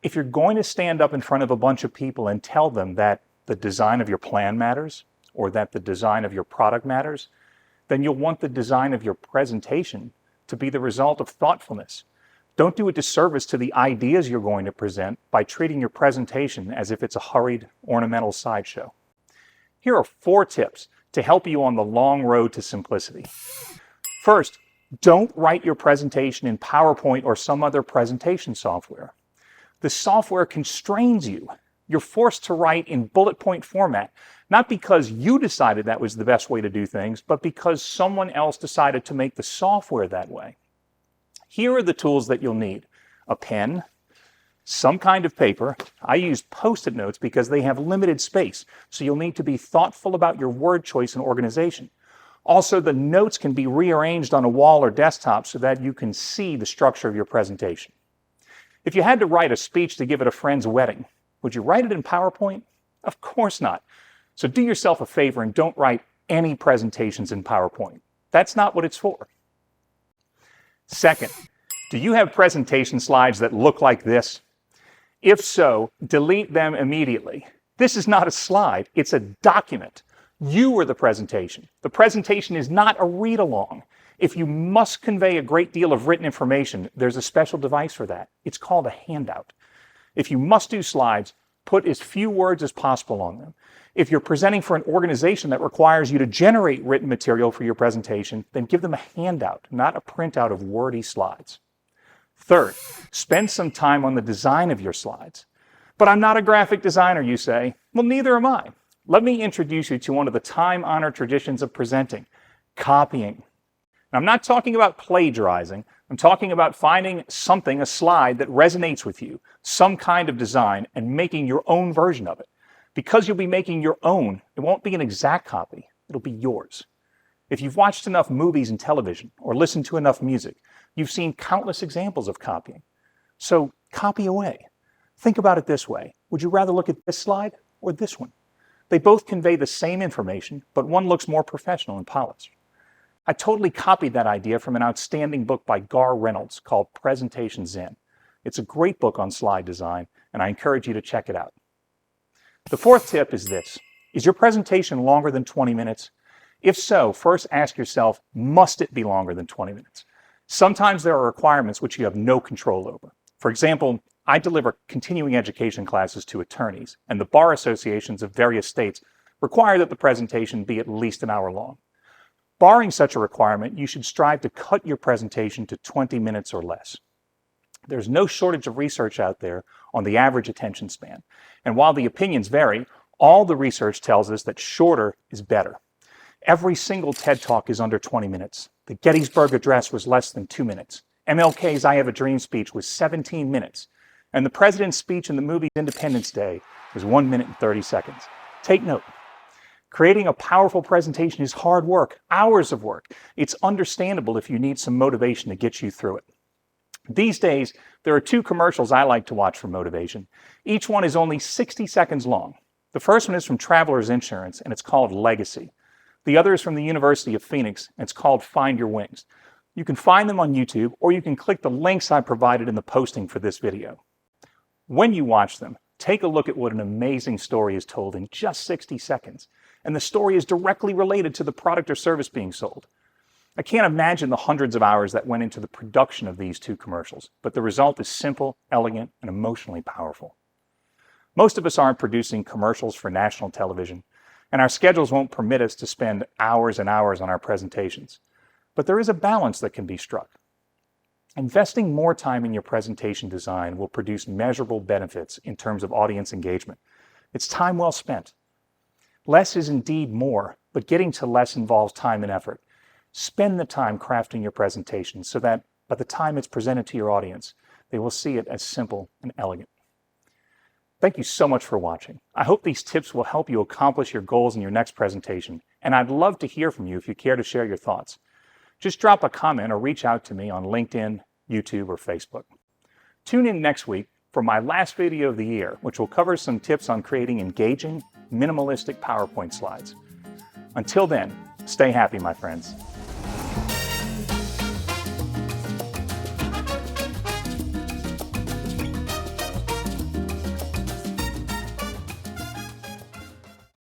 If you're going to stand up in front of a bunch of people and tell them that the design of your plan matters or that the design of your product matters, then you'll want the design of your presentation to be the result of thoughtfulness. Don't do a disservice to the ideas you're going to present by treating your presentation as if it's a hurried, ornamental sideshow. Here are 4 tips to help you on the long road to simplicity. First, don't write your presentation in PowerPoint or some other presentation software. The software constrains you. You're forced to write in bullet point format, not because you decided that was the best way to do things, but because someone else decided to make the software that way. Here are the tools that you'll need: a pen, some kind of paper. I use Post-it notes because they have limited space, so you'll need to be thoughtful about your word choice and organization. Also, the notes can be rearranged on a wall or desktop so that you can see the structure of your presentation. If you had to write a speech to give at a friend's wedding, would you write it in PowerPoint? Of course not. So do yourself a favor and don't write any presentations in PowerPoint. That's not what it's for. Second, do you have presentation slides that look like this? If so, delete them immediately. This is not a slide, it's a document. You are the presentation. The presentation is not a read-along. If you must convey a great deal of written information, there's a special device for that. It's called a handout. If you must do slides, put as few words as possible on them. If you're presenting for an organization that requires you to generate written material for your presentation, then give them a handout, not a printout of wordy slides. Third, spend some time on the design of your slides. But I'm not a graphic designer, you say. Well, neither am I. Let me introduce you to one of the time-honored traditions of presenting: copying. Now, I'm not talking about plagiarizing. I'm talking about finding something, a slide, that resonates with you, some kind of design, and making your own version of it. Because you'll be making your own, it won't be an exact copy. It'll be yours. If you've watched enough movies and television or listened to enough music, you've seen countless examples of copying. So copy away. Think about it this way. Would you rather look at this slide or this one? They both convey the same information, but one looks more professional and polished. I totally copied that idea from an outstanding book by Gar Reynolds called Presentation Zen. It's a great book on slide design, and I encourage you to check it out. The 4th tip is this: is your presentation longer than 20 minutes? If so, first ask yourself, must it be longer than 20 minutes? Sometimes there are requirements which you have no control over. For example, I deliver continuing education classes to attorneys, and the bar associations of various states require that the presentation be at least an hour long. Barring such a requirement, you should strive to cut your presentation to 20 minutes or less. There's no shortage of research out there on the average attention span. And while the opinions vary, all the research tells us that shorter is better. Every single TED Talk is under 20 minutes. The Gettysburg Address was less than 2 minutes. MLK's I Have a Dream speech was 17 minutes. And the president's speech in the movie Independence Day was 1 minute and 30 seconds. Take note. Creating a powerful presentation is hard work, hours of work. It's understandable if you need some motivation to get you through it. These days, there are 2 commercials I like to watch for motivation. Each one is only 60 seconds long. The first one is from Travelers Insurance, and it's called Legacy. The other is from the University of Phoenix, and it's called Find Your Wings. You can find them on YouTube, or you can click the links I provided in the posting for this video. When you watch them, take a look at what an amazing story is told in just 60 seconds. And the story is directly related to the product or service being sold. I can't imagine the hundreds of hours that went into the production of these 2 commercials, but the result is simple, elegant, and emotionally powerful. Most of us aren't producing commercials for national television, and our schedules won't permit us to spend hours and hours on our presentations. But there is a balance that can be struck. Investing more time in your presentation design will produce measurable benefits in terms of audience engagement. It's time well spent. Less is indeed more, but getting to less involves time and effort. Spend the time crafting your presentation so that by the time it's presented to your audience, they will see it as simple and elegant. Thank you so much for watching. I hope these tips will help you accomplish your goals in your next presentation, and I'd love to hear from you if you care to share your thoughts. Just drop a comment or reach out to me on LinkedIn, YouTube, or Facebook. Tune in next week for my last video of the year, which will cover some tips on creating engaging, minimalistic PowerPoint slides. Until then, stay happy, my friends.